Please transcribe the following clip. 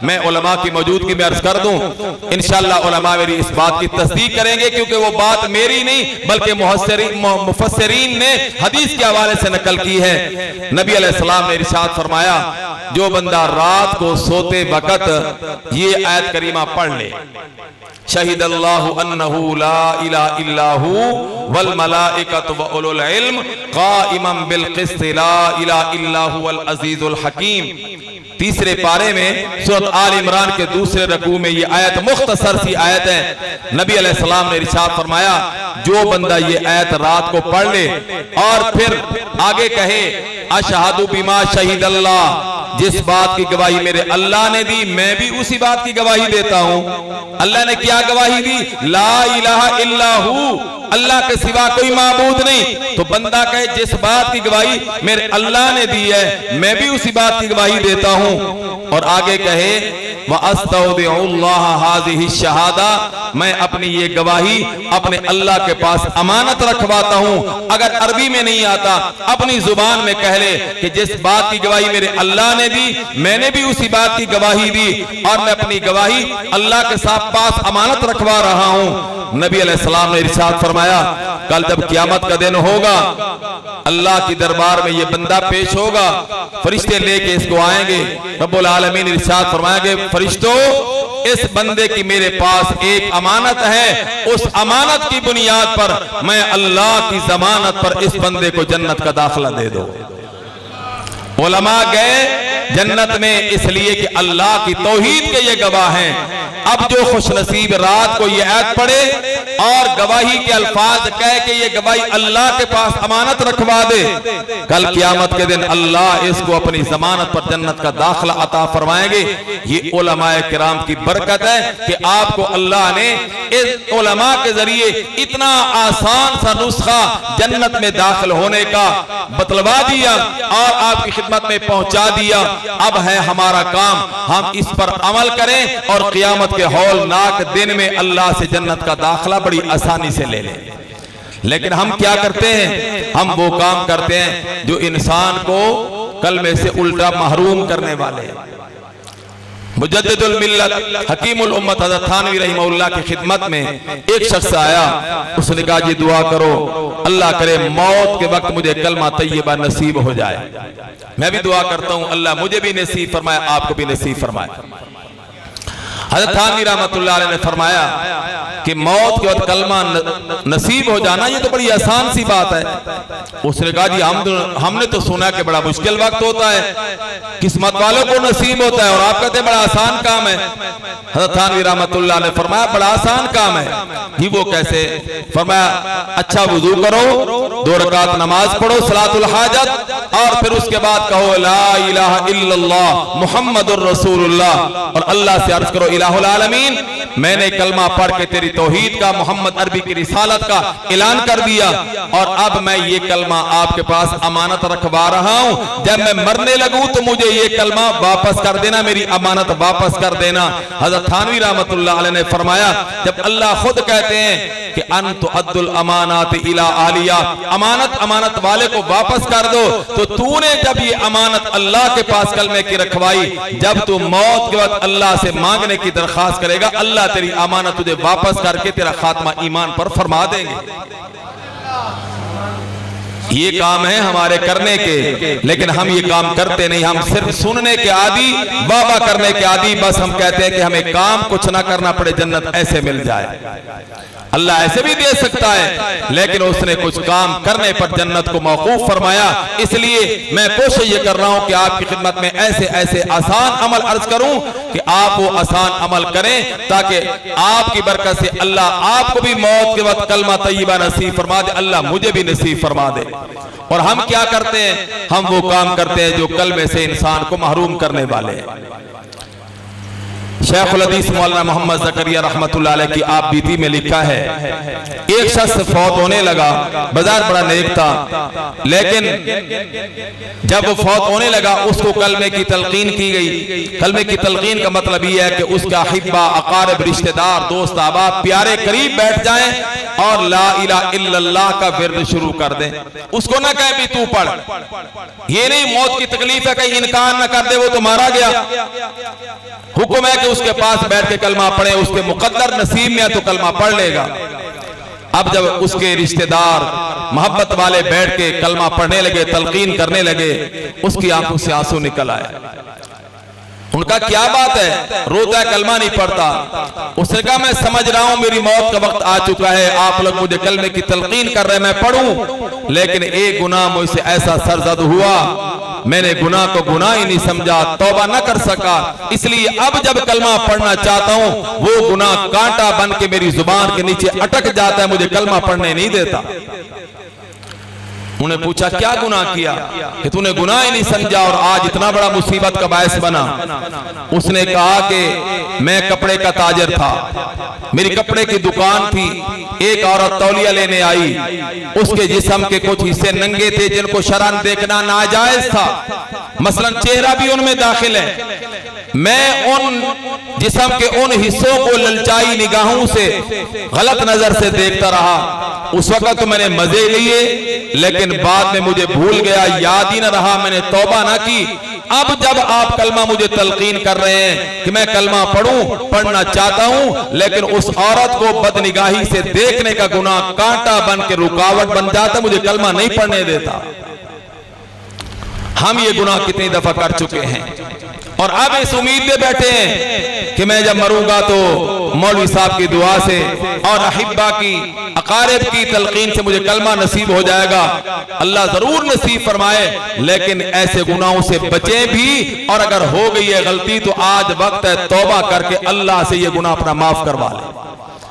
मैं उलमा की मौजूदगी में अर्ज कर दूं, इंशाअल्लाह उलमा मेरी इस बात की तस्दीक करेंगे, क्योंकि वो बात मेरी नहीं बल्कि मुफस्सिरीन ने हदीस के हवाले से नकल की है। नबी अलैहिस्सलाम ने इरशाद फरमाया, जो बंदा रात को सोते वक्त ये आयत करीमा पढ़ ले, शहीदल्लाहु अन्नहु ला इलाहा इल्लाहु वल मलाइकतु व उलुल इल्म काइमन बिल क़िस्त ला इलाहा इल्लाहु वल अजीजुल हकीम। तीसरे पारे में सूरत आल इमरान के दूसरे रकू में ये आयत मुख्तसर सी आयत है। नबी अलैहिस्सलाम ने इरशाद फरमाया, जो बंदा ये आयत रात को पढ़ ले और फिर आगे कहे अशहदु बिमा शहीदल्लाह, जिस बात की गवाही मेरे अल्लाह ने दी मैं भी उसी बात की गवाही देता हूं। अल्लाह ने क्या गवाही दी? ला इलाहा इल्लाहु, अल्लाह के सिवा कोई माबूद नहीं। तो बंदा कहे जिस बात की गवाही मेरे अल्लाह ने दी है मैं भी उसी बात की गवाही देता हूं। और आगे कहे व अस्तौदिउल्लाह हाज़िही शहादा, मैं अपनी ये गवाही अपने अल्लाह के पास अमानत रखवाता हूं। अगर अरबी में नहीं आता अपनी जुबान में कह ले कि जिस बात की गवाही मेरे अल्लाह ने दी मैंने भी उसी बात की गवाही दी और मैं अपनी गवाही अल्लाह के साथ पास अमानत रखवा रहा हूं। नबी अलैहिस्सलाम ने इरशाद फरमाया, कल जब क़यामत का दिन होगा अल्लाह की दरबार में ये बंदा पेश होगा, फरिश्ते लेके इसको आएंगे। रब्बुल आलमीन इरशाद फरमाएंगे, फरिश्तों इस बंदे की मेरे पास एक अमानत है, उस अमानत की बुनियाद पर मैं अल्लाह की जमानत पर इस बंदे को जन्नत का दाखिला दे दो। उलमा गए जन्नत में इसलिए कि अल्लाह की तौहीद के ये गवाह हैं। अब जो खुशनसीब रात को ये आयत पढ़े और गवाही के अल्फाज कह के ये गवाही अल्लाह के पास अमानत रखवा दे, कल क़यामत के दिन अल्लाह इसको अपनी जमानत पर जन्नत का दाखिला अता फरमाएंगे। ये उलमाए किराम की बरकत है कि आपको अल्लाह ने इस उलमा के जरिए इतना आसान सा नुस्खा जन्नत में दाखिल होने का बतलवा दिया और आपकी खिदमत में पहुंचा दिया। अब है हमारा काम हम इस पर अमल करें और क़यामत के हौलनाक दिन में अल्लाह से जन्नत का दाखिला बड़ी आसानी से ले लें। लेकिन हम क्या करते हैं? हम वो काम करते हैं जो इंसान को कलमे से उल्टा महरूम करने वाले हैं। मुजद्दिदुल मिल्लत हकीमुल उम्मत हज़रत थानवी रहमहुल्लाह की खिदमत में एक शख्स आया, उसने कहा जी दुआ करो अल्लाह करे मौत के वक्त मुझे कलमा तय्यबा नसीब हो जाए। मैं भी दुआ करता हूं अल्लाह मुझे भी नसीब फरमाए, आपको भी नसीब फरमाए। हज़रत थानवी रहमतुल्लाह अलैह ने फरमाया कि मौत के वक्त कलमा नसीब हो जाना ये तो बड़ी आसान सी बात है। उसने कहा जी हमने तो सुना कि बड़ा मुश्किल वक्त होता है, किस्मत वालों को नसीब होता है और आप कहते हैं बड़ा आसान काम है। हज़रत थानवी रहमतुल्लाह ने फरमाया बड़ा आसान काम है जी, वो कैसे? फरमाया अच्छा वुजू करो, 2 रकात नमाज पढ़ो सलातुल हाजत और फिर उसके बाद कहो ला इलाहा इल्लल्लाह मुहम्मदुर रसूलुल्लाह और अल्लाह से अर्ज करो इलाहुल आलमीन मैंने कलमा पढ़ के तेरी तौहीद का, मोहम्मद अरबी की रिसालत का ऐलान कर दिया और अब मैं ये कलमा आपके पास अमानत रखवा रहा हूं। जब मैं मरने लगूं तो मुझे ये कलमा वापस कर देना, मेरी अमानत वापस कर देना। हज़रत थानवी रहमतुल्लाह अलैह ने फरमाया, जब अल्लाह खुद कहते हैं कि अंतु अद्दुल अमानात इला आलिया, अमानत अमानत वाले को वापस कर दो, तो तूने जब ये अमानत अल्लाह के पास कलमे की रखवाई, जब तू मौत के वक्त अल्लाह से मांगने की दरखास्त करेगा अल्लाह तेरी अमानत तुझे वापस करके तेरा खात्मा ईमान पर फरमा देंगे। ये काम है हमारे करने के, लेकिन हम ये काम करते नहीं। हम सिर्फ सुनने के आदी, वादा करने के आदी। बस हम कहते हैं कि हमें काम कुछ ना करना पड़े, जन्नत ऐसे मिल जाए। अल्लाह ऐसे भी दे सकता है, लेकिन उसने कुछ काम करने पर जन्नत को मौकूफ फरमाया। इसलिए मैं कोशिश ये कर रहा हूं कि आपकी खिदमत में ऐसे ऐसे आसान अमल अर्ज करूं कि आप वो आसान अमल करें ताकि आपकी बरकत से अल्लाह आपको भी मौत के वक्त कलमा तय्यबा नसीब फरमा दे, अल्लाह मुझे भी नसीब फरमा दे। और हम क्या करते हैं? हम वो काम करते हैं जो कलमे से इंसान को महरूम करने वाले हैं। शेखुल हदीस मौलाना मोहम्मद ज़करिया रहमतुल्लाह अलैह की आप बीती में लिखा है, एक शख्स फौत होने लगा, बाजार बड़ा नेक था, लेकिन जब वो फौत होने लगा उसको कलमे की तलकीन की गई। कलमे की तलकीन का मतलब ये है कि उसका हिब्बा अकारिब रिश्तेदार दोस्त अहबाब प्यारे करीब बैठ जाएं और ला इलाहा इल्लल्लाह का विर्द शुरू कर दें। उसको ना कहे भी तू पढ़, ये नहीं मौत की तकलीफ है कहीं इनकार ना कर दे वो तो मारा गया। हुक्म है कि उसके पास बैठ के कलमा पढ़े, उसके मुकद्दर नसीब में है तो कलमा पढ़ लेगा। अब जब उसके रिश्तेदार मोहब्बत वाले बैठ के कलमा पढ़ने लगे, तलकीन करने लगे, उसकी आंखों से आंसू निकल आए। उनका क्या बात है, रोता है, कलमा नहीं पढ़ता। उसने कहा मैं समझ रहा हूं मेरी मौत का वक्त आ चुका है, आप लोग मुझे कलमे की तलकीन कर रहे हैं, मैं पढ़ूं, लेकिन एक गुनाह मुझसे ऐसा सरजद हुआ, मैंने गुनाह को गुनाह ही नहीं समझा, तौबा न कर सका, इसलिए अब जब कलमा पढ़ना चाहता हूं वो गुनाह कांटा बन के मेरी जुबान के नीचे अटक जाता है, मुझे कलमा पढ़ने नहीं देता। उन्हें पूछा क्या गुनाह किया कि तूने गुनाह ही नहीं समझा और आज इतना बड़ा मुसीबत का बायस बना। उसने कहा कि मैं कपड़े का ताजर था, मेरी कपड़े की दुकान थी, एक औरत तौलिया लेने आई, उसके जिस्म के कुछ हिस्से नंगे थे जिनको शरअन देखना नाजायज था, मसलन चेहरा भी उनमें दाखिल है। मैं उन जिस्म के उन हिस्सों को ललचाई निगाहों से, गलत नजर से देखता रहा। उस वक्त तो मैंने मजे लिए, लेकिन बाद में मुझे भूल गया, याद ही न रहा, मैंने तौबा ना की। अब जब आप कलमा मुझे तलकीन कर रहे हैं कि मैं कलमा पढ़ूं, पढ़ना चाहता हूं, लेकिन उस औरत को बदनिगाही से देखने का गुनाह कांटा बन के रुकावट बन जाता, मुझे कलमा नहीं पढ़ने देता। हम ये गुनाह कितनी दफा कर चुके हैं और अब इस उम्मीद में बैठे हैं कि मैं जब मरूंगा तो मौलवी साहब की दुआ से और अहिब्बा की, अकारिब की तलकीन से मुझे कलमा नसीब हो जाएगा। अल्लाह जरूर नसीब फरमाए, लेकिन ऐसे गुनाहों से बचे भी, और अगर हो गई है गलती तो आज वक्त है तौबा करके अल्लाह से ये गुनाह अपना माफ करवा ले।